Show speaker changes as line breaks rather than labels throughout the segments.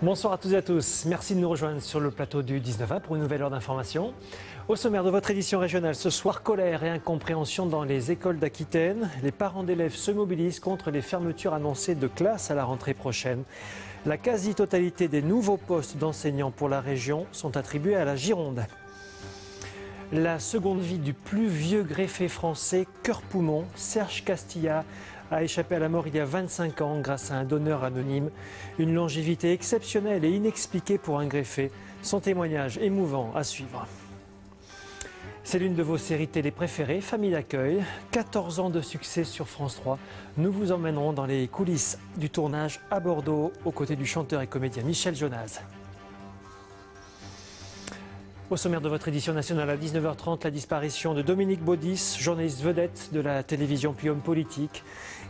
Bonsoir à toutes et à tous. Merci de nous rejoindre sur le plateau du 19A pour une nouvelle heure d'information. Au sommaire de votre édition régionale, ce soir, colère et incompréhension dans les écoles d'Aquitaine. Les parents d'élèves se mobilisent contre les fermetures annoncées de classes à la rentrée prochaine. La quasi-totalité des nouveaux postes d'enseignants pour la région sont attribués à la Gironde. La seconde vie du plus vieux greffier français, cœur-poumon, Serge Castilla, a échappé à la mort il y a 25 ans grâce à un donneur anonyme. Une longévité exceptionnelle et inexpliquée pour un greffier. Son témoignage émouvant à suivre. C'est l'une de vos séries télé préférées, Famille d'accueil. 14 ans de succès sur France 3. Nous vous emmènerons dans les coulisses du tournage à Bordeaux, aux côtés du chanteur et comédien Michel Jonasz. Au sommaire de votre édition nationale à 19h30, la disparition de Dominique Baudis, journaliste vedette de la télévision puis homme politique.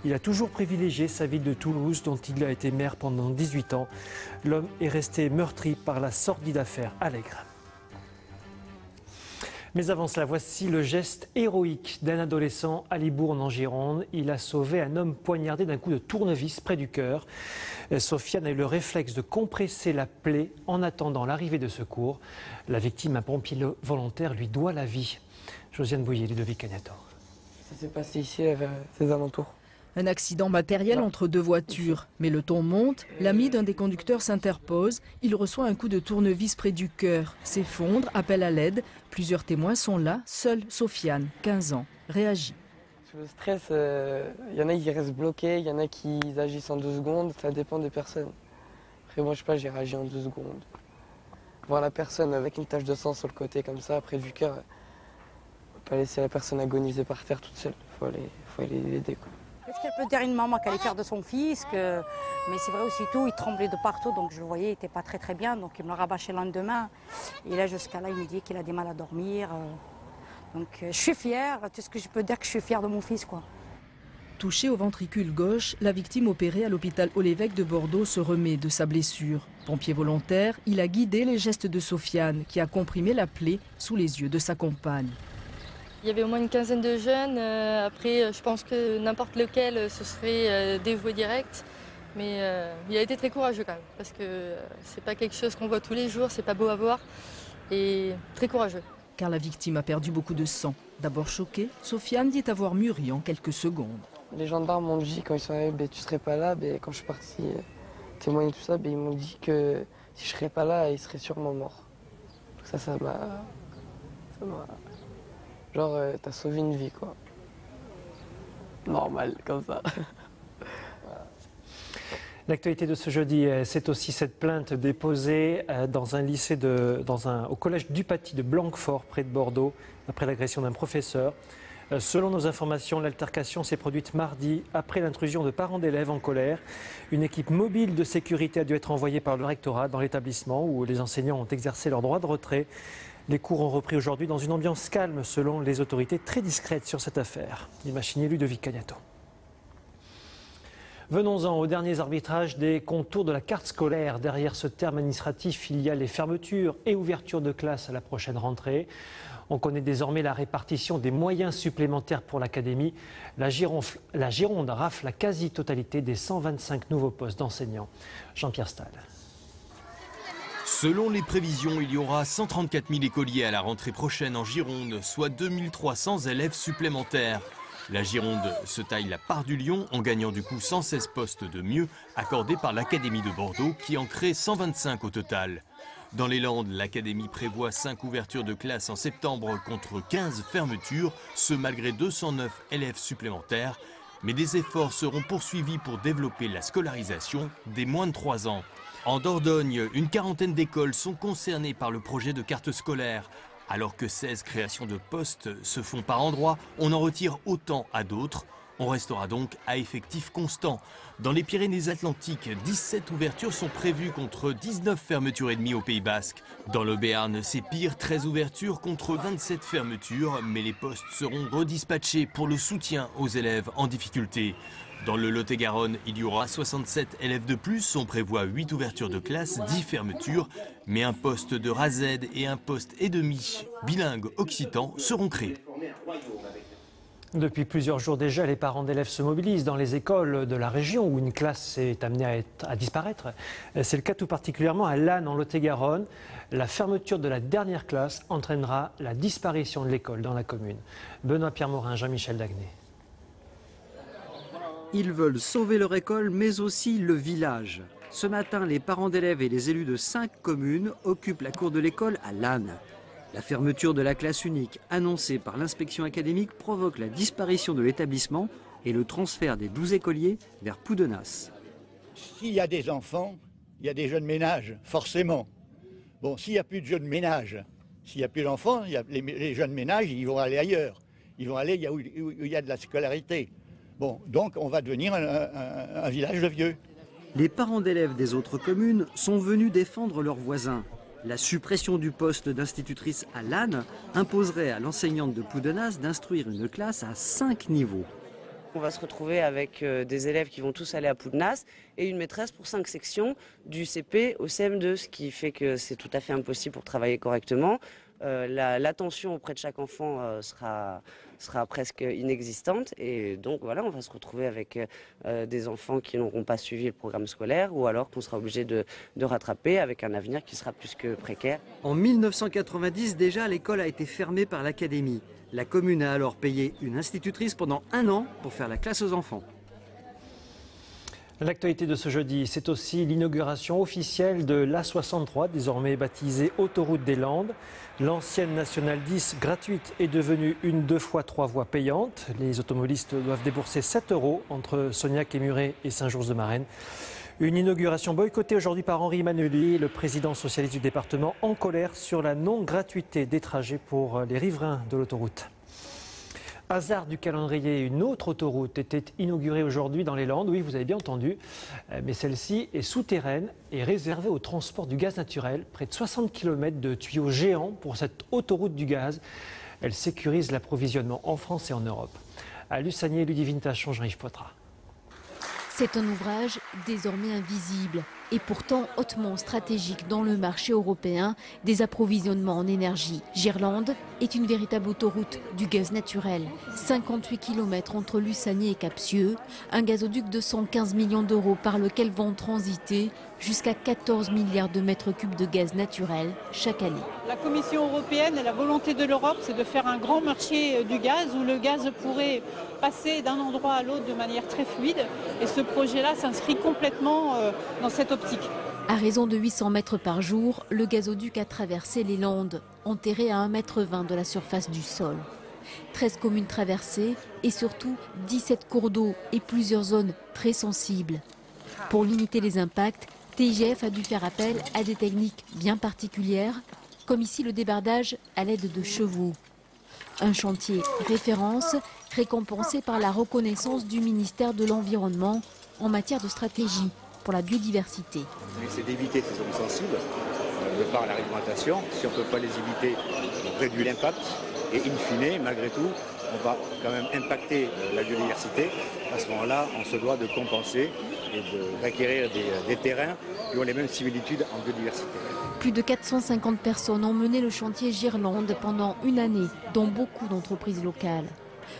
Il a toujours privilégié sa ville de Toulouse, dont il a été maire pendant 18 ans. L'homme est resté meurtri par la sordide affaire Allègre. Mais avant cela, voici le geste héroïque d'un adolescent à Libourne en Gironde. Il a sauvé un homme poignardé d'un coup de tournevis près du cœur. Sofiane a eu le réflexe de compresser la plaie en attendant l'arrivée de secours. La victime, un pompier volontaire, lui doit la vie. Josiane Bouillet, Ludovic Cagnator.
Ça s'est passé ici, vers ces alentours.
Un accident matériel entre deux voitures. Mais le ton monte, l'ami d'un des conducteurs s'interpose. Il reçoit un coup de tournevis près du cœur. S'effondre, appelle à l'aide. Plusieurs témoins sont là. Seule Sofiane, 15 ans, réagit.
Sous le stress, y en a qui restent bloqués, il y en a qui agissent en 2 secondes. Ça dépend des personnes. Après moi, je sais pas, j'ai réagi en 2 secondes. Voir la personne avec une tache de sang sur le côté comme ça, près du cœur, faut pas laisser la personne agoniser par terre toute seule. Faut aller l'aider, quoi.
Qu'est-ce qu'elle peut dire une maman qu'elle allait faire de son fils Mais c'est vrai aussitôt, il tremblait de partout, donc je le voyais, il n'était pas très bien, donc il me l'a rabâché le lendemain. Et là, jusqu'à là, il me dit qu'il a des mal à dormir. Donc je suis fière, tout ce que je peux dire que je suis fière de mon fils, quoi.
Touchée au ventricule gauche, la victime opérée à l'hôpital Haut-l'Évêque de Bordeaux se remet de sa blessure. Pompier volontaire, il a guidé les gestes de Sofiane, qui a comprimé la plaie sous les yeux de sa compagne.
Il y avait au moins une quinzaine de jeunes. Après, je pense que n'importe lequel se serait dévoué direct. Mais il a été très courageux quand même, parce que c'est pas quelque chose qu'on voit tous les jours, c'est pas beau à voir. Et très courageux.
Car la victime a perdu beaucoup de sang. D'abord choquée, Sofiane dit avoir mûri en quelques secondes.
Les gendarmes m'ont dit quand ils sont arrivés, tu serais pas là. Quand je suis parti témoigner tout ça, ils m'ont dit que si je serais pas là, il serait sûrement mort. Ça m'a... Genre, t'as sauvé une vie, quoi. Normal, comme ça.
L'actualité de ce jeudi, c'est aussi cette plainte déposée dans un lycée, au collège du Paty de Blanquefort, près de Bordeaux, après l'agression d'un professeur. Selon nos informations, l'altercation s'est produite mardi après l'intrusion de parents d'élèves en colère. Une équipe mobile de sécurité a dû être envoyée par le rectorat dans l'établissement où les enseignants ont exercé leur droit de retrait. Les cours ont repris aujourd'hui dans une ambiance calme selon les autorités très discrètes sur cette affaire. Imaginez Ludovic Cagnato. Venons-en aux derniers arbitrages des contours de la carte scolaire. Derrière ce terme administratif, il y a les fermetures et ouvertures de classes à la prochaine rentrée. On connaît désormais la répartition des moyens supplémentaires pour l'académie. La Gironde rafle la quasi-totalité des 125 nouveaux postes d'enseignants. Jean-Pierre Stahl.
Selon les prévisions, il y aura 134 000 écoliers à la rentrée prochaine en Gironde, soit 2300 élèves supplémentaires. La Gironde se taille la part du lion en gagnant du coup 116 postes de mieux accordés par l'Académie de Bordeaux qui en crée 125 au total. Dans les Landes, l'Académie prévoit 5 ouvertures de classes en septembre contre 15 fermetures, ce malgré 209 élèves supplémentaires. Mais des efforts seront poursuivis pour développer la scolarisation des moins de 3 ans. En Dordogne, une quarantaine d'écoles sont concernées par le projet de carte scolaire. Alors que 16 créations de postes se font par endroits, on en retire autant à d'autres. On restera donc à effectif constant. Dans les Pyrénées-Atlantiques, 17 ouvertures sont prévues contre 19 fermetures et demie au Pays Basque. Dans le Béarn, c'est pire, 13 ouvertures contre 27 fermetures, mais les postes seront redispatchés pour le soutien aux élèves en difficulté. Dans le Lot-et-Garonne, il y aura 67 élèves de plus. On prévoit 8 ouvertures de classe, 10 fermetures. Mais un poste de RASED et un poste et demi bilingue occitan seront créés.
Depuis plusieurs jours déjà, les parents d'élèves se mobilisent dans les écoles de la région où une classe est amenée à disparaître. C'est le cas tout particulièrement à Lannes, en Lot-et-Garonne. La fermeture de la dernière classe entraînera la disparition de l'école dans la commune. Benoît-Pierre Morin, Jean-Michel Dagné.
Ils veulent sauver leur école, mais aussi le village. Ce matin, les parents d'élèves et les élus de 5 communes occupent la cour de l'école à Lannes. La fermeture de la classe unique annoncée par l'inspection académique provoque la disparition de l'établissement et le transfert des 12 écoliers vers Poudenas.
S'il y a des enfants, il y a des jeunes ménages, forcément. Bon, s'il n'y a plus de jeunes ménages, s'il n'y a plus d'enfants, les jeunes ménages, ils vont aller ailleurs. Ils vont aller où il y a de la scolarité. Bon, donc on va devenir un village de vieux.
Les parents d'élèves des autres communes sont venus défendre leurs voisins. La suppression du poste d'institutrice à Lannes imposerait à l'enseignante de Poudenas d'instruire une classe à 5 niveaux.
On va se retrouver avec des élèves qui vont tous aller à Poudenas et une maîtresse pour 5 sections du CP au CM2, ce qui fait que c'est tout à fait impossible pour travailler correctement. L'attention auprès de chaque enfant sera presque inexistante et donc voilà, on va se retrouver avec des enfants qui n'auront pas suivi le programme scolaire ou alors qu'on sera obligé de rattraper avec un avenir qui sera plus que précaire.
En 1990 déjà, l'école a été fermée par l'académie. La commune a alors payé une institutrice pendant 1 an pour faire la classe aux enfants.
L'actualité de ce jeudi, c'est aussi l'inauguration officielle de l'A63, désormais baptisée Autoroute des Landes. L'ancienne Nationale 10 gratuite est devenue une 2x3 voies payante. Les automobilistes doivent débourser 7 € entre Sognac et Muret et Saint-Georges-de-Marenne. Une inauguration boycottée aujourd'hui par Henri Emmanuelli, le président socialiste du département, en colère sur la non-gratuité des trajets pour les riverains de l'autoroute. Hasard du calendrier, une autre autoroute était inaugurée aujourd'hui dans les Landes, oui vous avez bien entendu, mais celle-ci est souterraine et réservée au transport du gaz naturel. Près de 60 km de tuyaux géants pour cette autoroute du gaz. Elle sécurise l'approvisionnement en France et en Europe. À Lussagné, Ludivine Tachon, Jean-Yves Poitras.
C'est un ouvrage désormais invisible et pourtant hautement stratégique dans le marché européen des approvisionnements en énergie. Girlande est une véritable autoroute du gaz naturel. 58 km entre Lussagné et Capsieux, un gazoduc de 115 millions d'euros par lequel vont transiter jusqu'à 14 milliards de mètres cubes de gaz naturel chaque année.
La Commission européenne et la volonté de l'Europe, c'est de faire un grand marché du gaz où le gaz pourrait passer d'un endroit à l'autre de manière très fluide. Et ce projet-là s'inscrit complètement dans cette optique.
À raison de 800 mètres par jour, le gazoduc a traversé les Landes, enterré à 1,20 m de la surface du sol. 13 communes traversées et surtout 17 cours d'eau et plusieurs zones très sensibles. Pour limiter les impacts, TIGF a dû faire appel à des techniques bien particulières, comme ici le débardage à l'aide de chevaux. Un chantier référence récompensé par la reconnaissance du ministère de l'Environnement en matière de stratégie pour la biodiversité.
C'est d'éviter ces zones sensibles, de par la réglementation. Si on ne peut pas les éviter, on réduit l'impact. Et in fine, malgré tout, on va quand même impacter la biodiversité. À ce moment-là, on se doit de compenser et de requérir des terrains qui ont les mêmes similitudes en biodiversité.
Plus de 450 personnes ont mené le chantier Girlande pendant une année, dont beaucoup d'entreprises locales.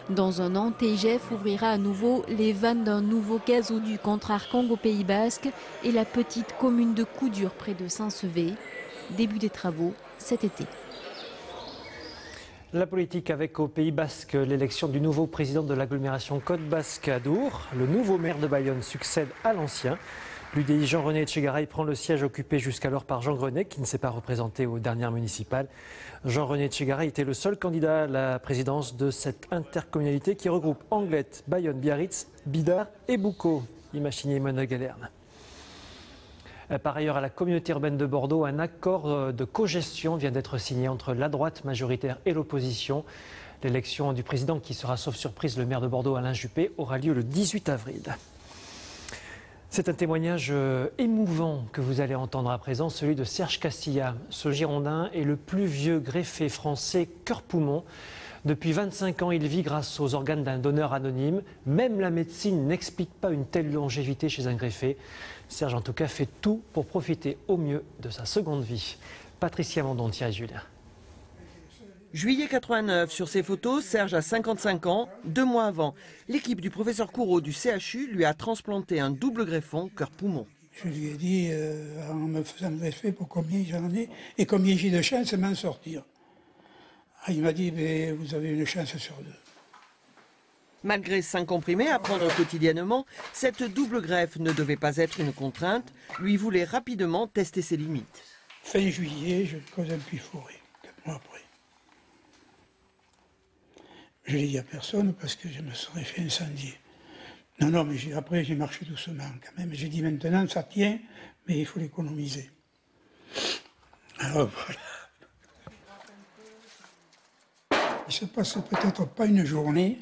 Dans un an, TIGF ouvrira à nouveau les vannes d'un nouveau gazoduc entre Arcang au Pays Basque et la petite commune de Coudur près de Saint-Sevé. Début des travaux cet été.
La politique avec au Pays Basque l'élection du nouveau président de l'agglomération Côte Basque Adour. Le nouveau maire de Bayonne succède à l'ancien. L'UDI Jean-René Etchegaray prend le siège occupé jusqu'alors par Jean Grenet, qui ne s'est pas représenté aux dernières municipales. Jean-René Etchegaray était le seul candidat à la présidence de cette intercommunalité qui regroupe Anglette, Bayonne, Biarritz, Bidart et Boucau. Imaginez Mona Galerne. Par ailleurs, à la communauté urbaine de Bordeaux, un accord de cogestion vient d'être signé entre la droite majoritaire et l'opposition. L'élection du président, qui sera sauf surprise le maire de Bordeaux, Alain Juppé, aura lieu le 18 avril. C'est un témoignage émouvant que vous allez entendre à présent, celui de Serge Castilla. Ce Girondin est le plus vieux greffé français cœur-poumon. Depuis 25 ans, il vit grâce aux organes d'un donneur anonyme. Même la médecine n'explique pas une telle longévité chez un greffé. Serge, en tout cas, fait tout pour profiter au mieux de sa seconde vie. Patricia Mondon, Thierry Julien.
Juillet 89, sur ces photos, Serge a 55 ans. 2 mois avant, l'équipe du professeur Courreau du CHU lui a transplanté un double greffon cœur-poumon.
Je lui ai dit, en me faisant greffer, pour combien j'en ai et combien j'ai de chance de m'en sortir. Ah, il m'a dit, mais vous avez une chance sur 2.
Malgré 5 comprimés à prendre quotidiennement, cette double greffe ne devait pas être une contrainte. Lui voulait rapidement tester ses limites.
Fin juillet, je cause un puits fourré, 4 mois après. Je ne l'ai dit à personne parce que je me serais fait incendier. Non, mais après j'ai marché doucement quand même. J'ai dit maintenant ça tient, mais il faut l'économiser. Alors voilà. Il ne se passe peut-être pas une journée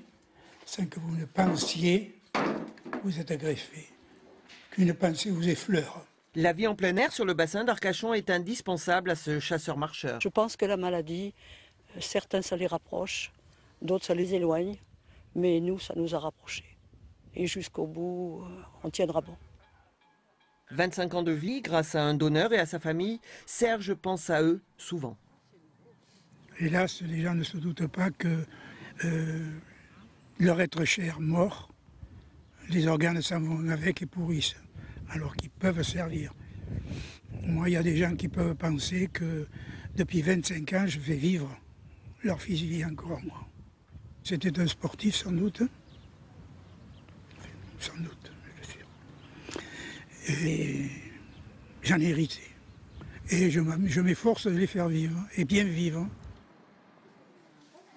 sans que vous ne pensiez que vous êtes greffé, qu'une pensée vous effleure.
La vie en plein air sur le bassin d'Arcachon est indispensable à ce chasseur-marcheur.
Je pense que la maladie, certains ça les rapproche, d'autres ça les éloigne, mais nous ça nous a rapprochés. Et jusqu'au bout, on tiendra bon.
25 ans de vie grâce à un donneur et à sa famille, Serge pense à eux souvent.
Hélas, les gens ne se doutent pas que leur être cher mort, les organes s'en vont avec et pourrissent, alors qu'ils peuvent servir. Moi, il y a des gens qui peuvent penser que depuis 25 ans, je vais vivre. Leur fils vit encore, moi. C'était un sportif, sans doute. Sans doute, je suis sûr. Et j'en ai hérité. Et je m'efforce de les faire vivre, et bien vivre.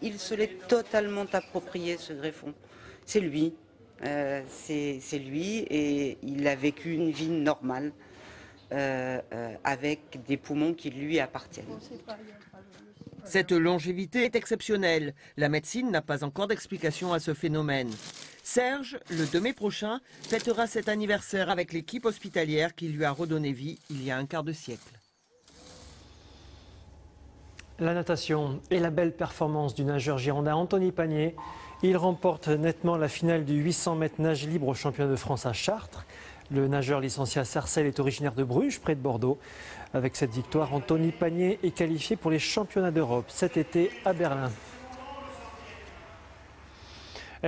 Il se l'est totalement approprié, ce greffon. C'est lui. C'est lui, et il a vécu une vie normale, avec des poumons qui lui appartiennent.
Cette longévité est exceptionnelle. La médecine n'a pas encore d'explication à ce phénomène. Serge, le 2 mai prochain, fêtera cet anniversaire avec l'équipe hospitalière qui lui a redonné vie il y a un quart de siècle.
La natation et la belle performance du nageur girondin Anthony Pagné. Il remporte nettement la finale du 800 mètres nage libre au championnat de France à Chartres. Le nageur licencié à Sarcelles est originaire de Bruges, près de Bordeaux. Avec cette victoire, Anthony Pagné est qualifié pour les championnats d'Europe cet été à Berlin.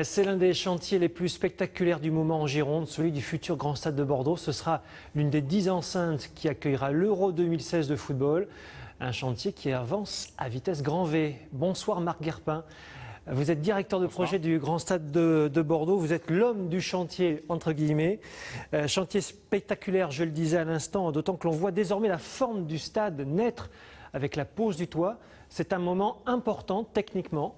C'est l'un des chantiers les plus spectaculaires du moment en Gironde, celui du futur Grand Stade de Bordeaux. Ce sera l'une des 10 enceintes qui accueillera l'Euro 2016 de football. Un chantier qui avance à vitesse grand V. Bonsoir Marc Guerpin. Vous êtes directeur de projet du Grand Stade de Bordeaux. Vous êtes l'homme du chantier, entre guillemets. Chantier spectaculaire, je le disais à l'instant, d'autant que l'on voit désormais la forme du stade naître avec la pose du toit. C'est un moment important techniquement.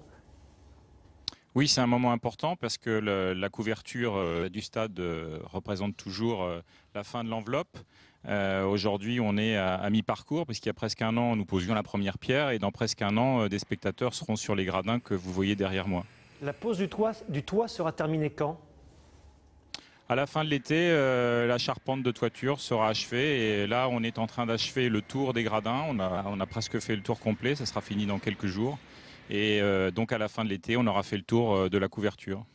Oui, c'est un moment important parce que la couverture du stade représente toujours la fin de l'enveloppe. Aujourd'hui, on est à mi-parcours, puisqu'il y a presque un an, nous posions la première pierre, et dans presque un an, des spectateurs seront sur les gradins que vous voyez derrière moi. La pose du toit sera terminée quand ? À la fin de l'été, la charpente de toiture sera achevée, et là, on est en train d'achever le tour des gradins. On a presque fait le tour complet, ça sera fini dans quelques jours. Et donc, à la fin de l'été, on aura fait le tour de la couverture.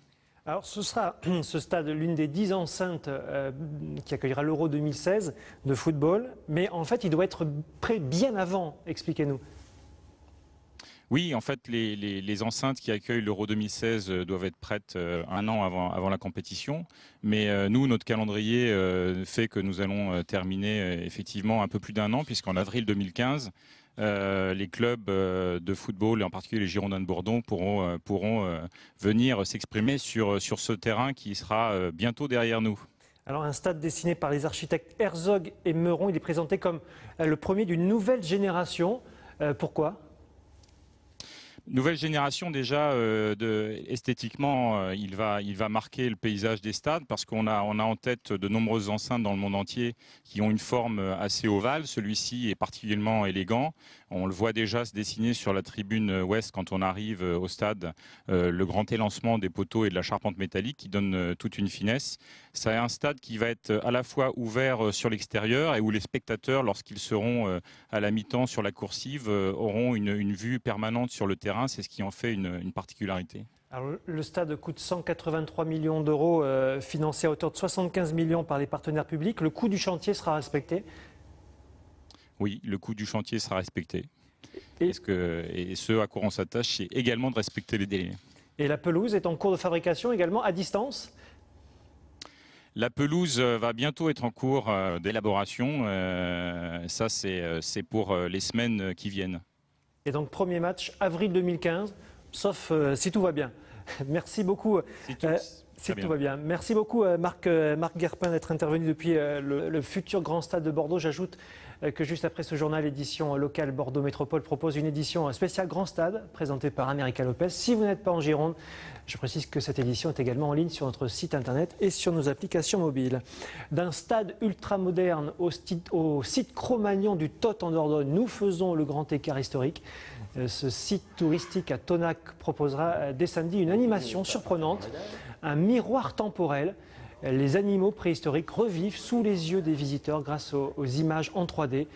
Alors ce sera ce stade l'une des 10 enceintes qui accueillera l'Euro 2016 de football, mais en fait il doit être prêt bien avant, expliquez-nous. Oui, en fait les enceintes qui accueillent l'Euro 2016 doivent être prêtes un an avant la compétition, mais nous notre calendrier fait que nous allons terminer effectivement un peu plus d'un an, puisqu'en avril 2015, les clubs de football, et en particulier les Girondins de Bordeaux, pourront venir s'exprimer sur ce terrain qui sera bientôt derrière nous. Alors un stade dessiné par les architectes Herzog et Meuron, il est présenté comme le premier d'une nouvelle génération. Pourquoi ? Nouvelle génération déjà, esthétiquement, il va marquer le paysage des stades, parce qu'on a en tête de nombreuses enceintes dans le monde entier qui ont une forme assez ovale. Celui-ci est particulièrement élégant. On le voit déjà se dessiner sur la tribune ouest quand on arrive au stade, le grand élancement des poteaux et de la charpente métallique qui donne toute une finesse. C'est un stade qui va être à la fois ouvert sur l'extérieur et où les spectateurs, lorsqu'ils seront à la mi-temps sur la coursive, auront une vue permanente sur le terrain. C'est ce qui en fait une particularité. Alors, le stade coûte 183 millions d'euros, financé à hauteur de 75 millions par les partenaires publics. Le coût du chantier sera respecté ? Oui, le coût du chantier sera respecté. Et ce à quoi on s'attache, c'est également de respecter les délais.
Et la pelouse est en cours de fabrication également à distance?
La pelouse va bientôt être en cours d'élaboration. Ça, c'est pour les semaines qui viennent.
Et donc, premier match, avril 2015, sauf si tout va bien. Merci beaucoup. Si tout va bien. Merci beaucoup Marc Guerpin d'être intervenu depuis le futur Grand Stade de Bordeaux. J'ajoute que juste après ce journal, l'édition locale Bordeaux Métropole propose une édition spéciale Grand Stade présentée par America Lopez. Si vous n'êtes pas en Gironde, je précise que cette édition est également en ligne sur notre site internet et sur nos applications mobiles. D'un stade ultramoderne au site Cro-Magnon du Tot en Dordogne, nous faisons le grand écart historique. Ce site touristique à Tonac proposera dès samedi une animation surprenante, un miroir temporel. Les animaux préhistoriques revivent sous les yeux des visiteurs grâce aux images en 3D.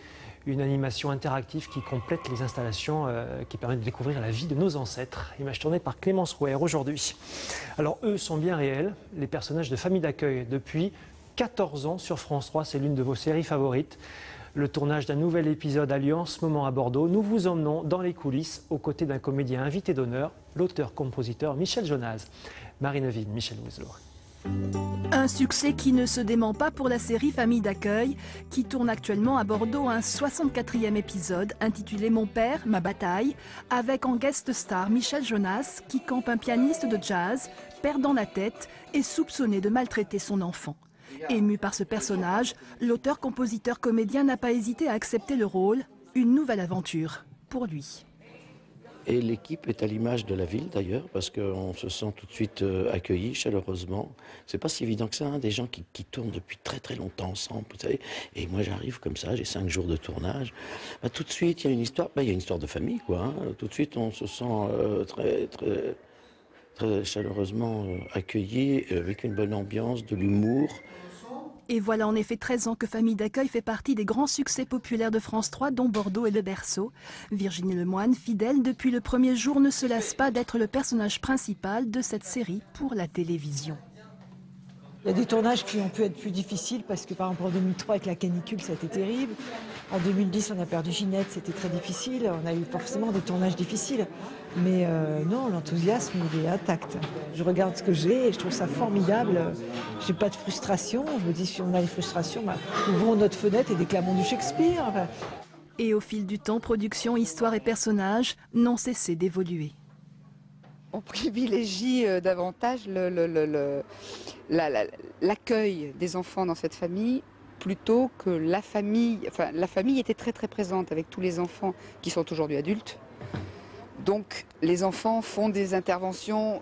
Une animation interactive qui complète les installations qui permet de découvrir la vie de nos ancêtres. Image tournée par Clémence Rouer aujourd'hui. Alors eux sont bien réels, les personnages de Famille d'accueil. Depuis 14 ans sur France 3, c'est l'une de vos séries favorites. Le tournage d'un nouvel épisode a lieu en ce moment à Bordeaux. Nous vous emmenons dans les coulisses aux côtés d'un comédien invité d'honneur, l'auteur-compositeur Michel Jonasz. Marine Ville, Michel Wieslow.
Un succès qui ne se dément pas pour la série Famille d'accueil, qui tourne actuellement à Bordeaux un 64e épisode intitulé Mon père, ma bataille, avec en guest star Michel Jonasz, qui campe un pianiste de jazz, perdant la tête et soupçonné de maltraiter son enfant. Ému par ce personnage, l'auteur-compositeur-comédien n'a pas hésité à accepter le rôle, une nouvelle aventure pour lui.
Et l'équipe est à l'image de la ville d'ailleurs, parce qu'on se sent tout de suite accueilli chaleureusement. C'est pas si évident que ça, hein, des gens qui tournent depuis très très longtemps ensemble, vous savez. Et moi j'arrive comme ça, j'ai 5 jours de tournage. Bah, tout de suite il y a une histoire, il y a une histoire de famille quoi. Hein. Tout de suite on se sent très chaleureusement accueilli, avec une bonne ambiance, de l'humour.
Et voilà en effet 13 ans que Famille d'accueil fait partie des grands succès populaires de France 3, dont Bordeaux est le berceau. Virginie Lemoine, fidèle depuis le premier jour, ne se lasse pas d'être le personnage principal de cette série pour la télévision.
Il y a des tournages qui ont pu être plus difficiles parce que par exemple en 2003 avec la canicule ça a été terrible. En 2010 on a perdu Ginette, c'était très difficile. On a eu forcément des tournages difficiles. Mais non, l'enthousiasme il est intact. Je regarde ce que j'ai et je trouve ça formidable. J'ai pas de frustration. Je me dis si on a une frustration, bah, ouvrons notre fenêtre et déclamons du Shakespeare. Enfin.
Et au fil du temps, production, histoire et personnages n'ont cessé d'évoluer.
On privilégie davantage l'accueil des enfants dans cette famille plutôt que la famille. Enfin, la famille était très très présente avec tous les enfants qui sont aujourd'hui adultes. Donc les enfants font des interventions,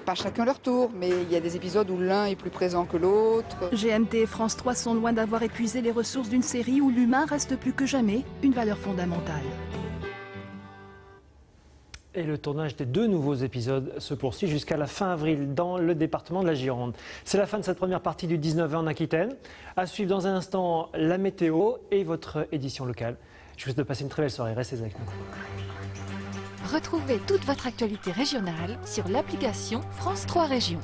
pas chacun leur tour, mais il y a des épisodes où l'un est plus présent que l'autre.
GMT et France 3 sont loin d'avoir épuisé les ressources d'une série où l'humain reste plus que jamais une valeur fondamentale.
Et le tournage des 2 nouveaux épisodes se poursuit jusqu'à la fin avril dans le département de la Gironde. C'est la fin de cette première partie du 19h en Aquitaine. À suivre dans un instant la météo et votre édition locale. Je vous souhaite de passer une très belle soirée. Restez avec nous.
Retrouvez toute votre actualité régionale sur l'application France 3 Régions.